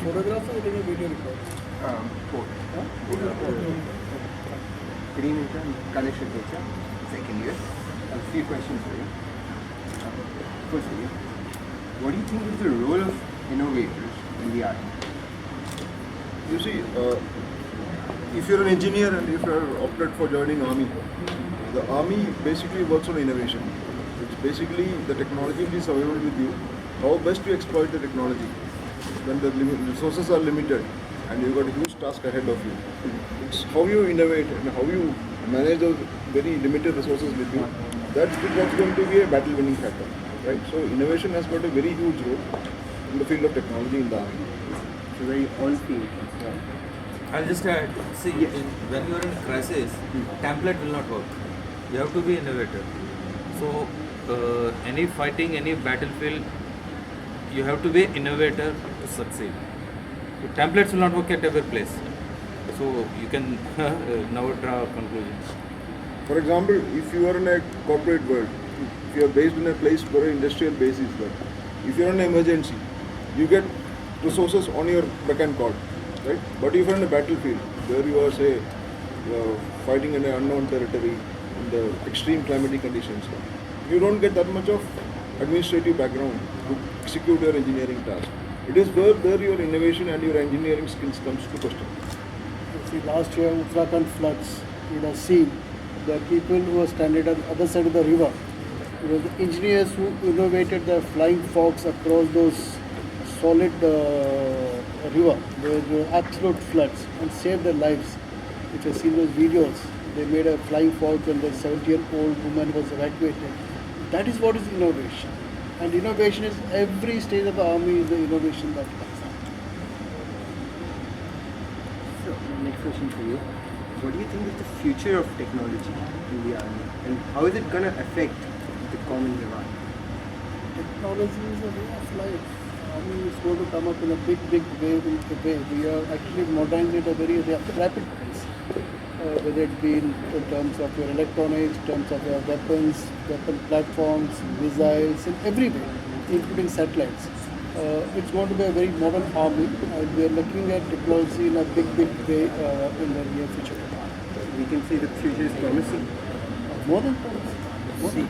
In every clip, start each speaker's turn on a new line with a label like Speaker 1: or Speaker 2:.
Speaker 1: photograph or taking video record?
Speaker 2: Both.
Speaker 1: Huh?
Speaker 2: Good evening, sir. Ganesh Teacher, second year. I have a few questions for you. Firstly, what do you think is the role of innovators in the army?
Speaker 3: You see, if you're an engineer and if you're opted for joining army, the army basically works on innovation. It's basically the technology which is available with you, how best you exploit the technology when the resources are limited and you've got a huge task ahead of you. It's how you innovate and how you manage those very limited resources with you. That's what's going to be a battle winning factor, right? So innovation has got a very huge role in the field of technology in the army.
Speaker 2: It's a very on-field.
Speaker 4: I'll just add, see, when you are in crisis, template will not work. You have to be innovator. So, any fighting, any battlefield, you have to be innovator to succeed. So, templates will not work at every place. So, you can now draw conclusions.
Speaker 3: For example, if you are in a corporate world, if you are based in a place for an industrial basis, but if you are in an emergency, you get resources on your beck and call, right? But if you are in a battlefield where you are, say, fighting in an unknown territory in the extreme climatic conditions, you don't get that much of administrative background to execute your engineering task. It is where your innovation and your engineering skills comes to question.
Speaker 1: See, last year Uttarakhand floods, you would have seen the people who were standing on the other side of the river. You know, the engineers who innovated the flying fox across those solid river, the absolute floods, and saved their lives. If you see those videos, they made a flying fox and the 70-year-old woman was evacuated. That is what is innovation. And innovation is every stage of the army is the innovation that comes out.
Speaker 2: So, my next question for you. What do you think is the future of technology in the army? And how is it going to affect the common Jawan?
Speaker 1: Technology is a way of life. Army is going to come up in a big way. We are actually modernizing at a very rapid pace. Whether it be in terms of your electronics, in terms of your weapons, weapon platforms, missiles, in every way, including satellites. It's going to be a very modern army, and we are looking at technology in a big way in the near future.
Speaker 2: We can say the future is promising.
Speaker 1: More than promising.
Speaker 4: See,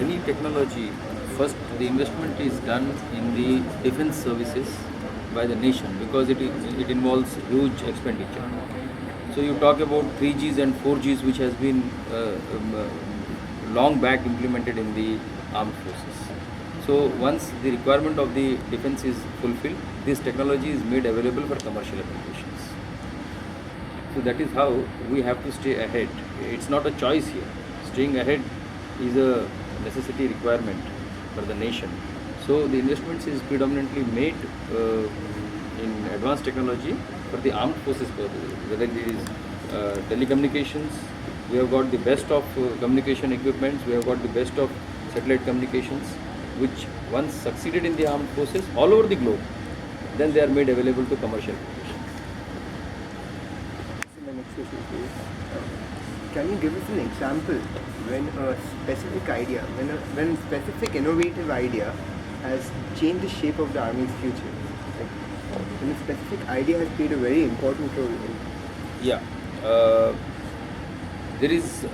Speaker 4: any technology, first the investment is done in the defense services by the nation because it involves huge expenditure. So you talk about 3Gs and 4Gs which has been long back implemented in the armed forces. So once the requirement of the defense is fulfilled, this technology is made available for commercial applications. So that is how we have to stay ahead. It's not a choice here. Staying ahead is a necessity requirement for the nation. So the investments is predominantly made in advanced technology for the armed forces purposes. Whether it is telecommunications, we have got the best of communication equipments, we have got the best of satellite communications, which once succeeded in the armed forces all over the globe, then they are made available to commercial applications.
Speaker 2: So my next question for you. Can you give us an example when a specific idea, when a specific innovative idea has changed the shape of the army's future? Like, when a specific idea has played a very important role in.
Speaker 4: Yeah, there is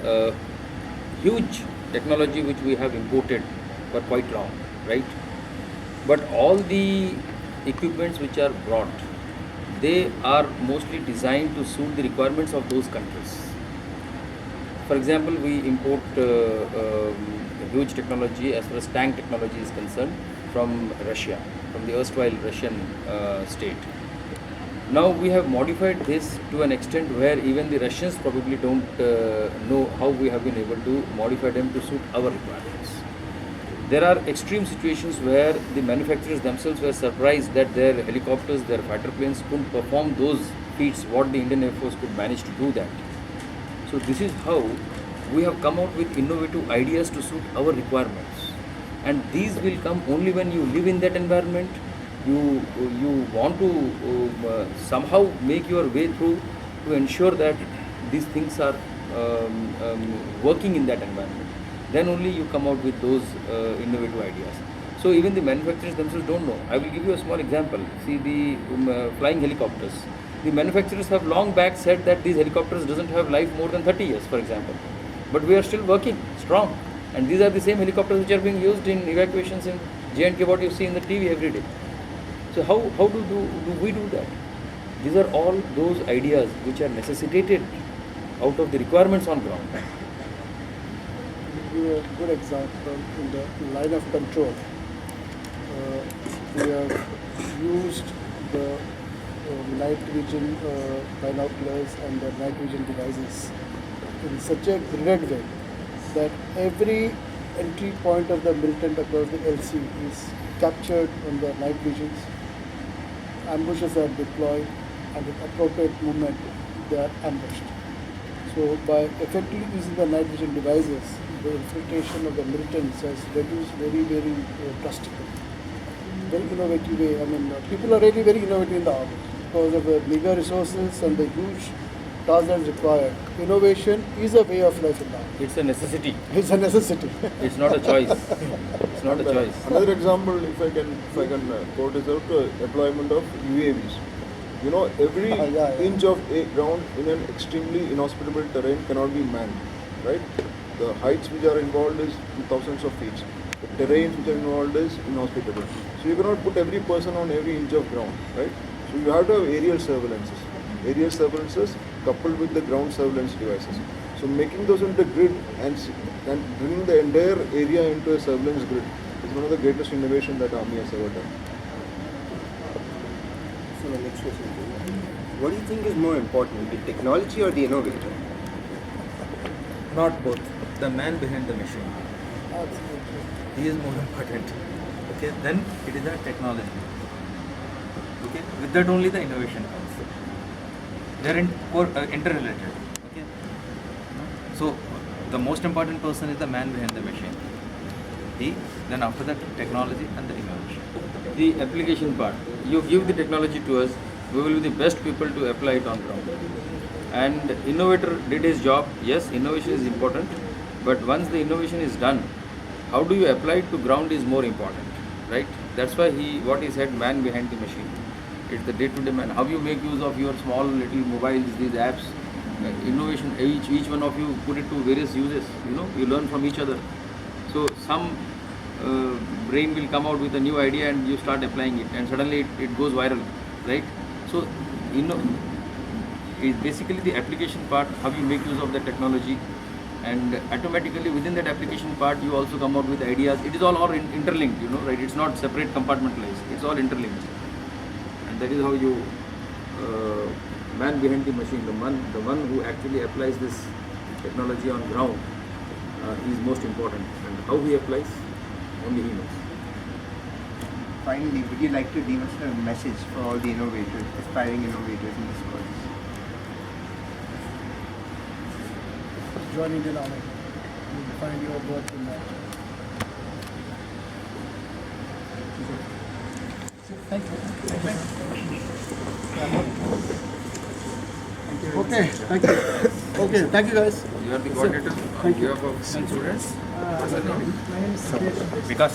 Speaker 4: huge technology which we have imported for quite long, right? But all the equipments which are brought, they are mostly designed to suit the requirements of those countries. For example, we import huge technology as far as tank technology is concerned from Russia, from the erstwhile Russian state. Now we have modified this to an extent where even the Russians probably don't know how we have been able to modify them to suit our requirements. There are extreme situations where the manufacturers themselves were surprised that their helicopters, their fighter planes couldn't perform those feats what the Indian Air Force could manage to do that. So this is how we have come out with innovative ideas to suit our requirements. And these will come only when you live in that environment. You want to somehow make your way through to ensure that these things are working in that environment. Then only you come out with those innovative ideas. So even the manufacturers themselves don't know. I will give you a small example. See the flying helicopters. The manufacturers have long back said that these helicopters doesn't have life more than 30 years, for example. But we are still working strong. And these are the same helicopters which are being used in evacuations in J&K, what you see in the TV every day. So how do we do that? These are all those ideas which are necessitated out of the requirements on ground.
Speaker 1: Give you a good example in the line of control. We have used the night vision binoculars and the night vision devices in such a graded way that every entry point of the militant across the LC is captured on the night visions. Ambushes are deployed and at appropriate movement they are ambushed. So by effectively using the night vision devices, the infiltration of the militants has reduced very drastically. Very innovative way. I mean, people are really very innovative in the army because of the meager resources and the huge task that's required. Innovation is a way of life in the army.
Speaker 4: It's a necessity.
Speaker 1: It's a necessity.
Speaker 4: It's not a choice. It's not a choice.
Speaker 3: Another example, if I can quote is out deployment of UAVs. You know, every inch of ground in an extremely inhospitable terrain cannot be manned, right? The heights which are involved is in thousands of feet. The terrains which are involved is inhospitable. So you cannot put every person on every inch of ground, right? So you have to have aerial surveillances. Aerial surveillances coupled with the ground surveillance devices. So making those into grid and bringing the entire area into a surveillance grid is one of the greatest innovation that Army has ever done.
Speaker 2: So the next question is, what do you think is more important, the technology or the innovator?
Speaker 5: Not both. The man behind the machine.
Speaker 1: Absolutely.
Speaker 5: He is more important. Okay, then it is a technology. Okay, with that only the innovation comes. They are interrelated. Okay, so the most important person is the man behind the machine. Then after that, technology and the innovation.
Speaker 4: The application part. You give the technology to us, we will be the best people to apply it on ground. And innovator did his job. Yes, innovation is important, but once the innovation is done, how do you apply it to ground is more important, right? That's why what he said, man behind the machine. It's the day-to-day man. How you make use of your small little mobiles, these apps, innovation. Each one of you put it to various uses. You know, you learn from each other. So some brain will come out with a new idea and you start applying it, and suddenly it goes viral, right? So it's basically the application part, how you make use of the technology, and automatically within that application part you also come out with ideas. It is all interlinked, you know, right? It's not separate compartmentalized, it's all interlinked, and that is how you man behind the machine, the one who actually applies this technology on ground is most important, and how he applies only he knows.
Speaker 2: Finally, would you like to give us a message for all the innovators, aspiring innovators in this course?
Speaker 1: Join Indian Army. You will find your worth in that. Thank you. Okay, thank you. Okay, thank you guys.
Speaker 4: You are the coordinator on behalf of students.
Speaker 1: My name is
Speaker 4: Vikas.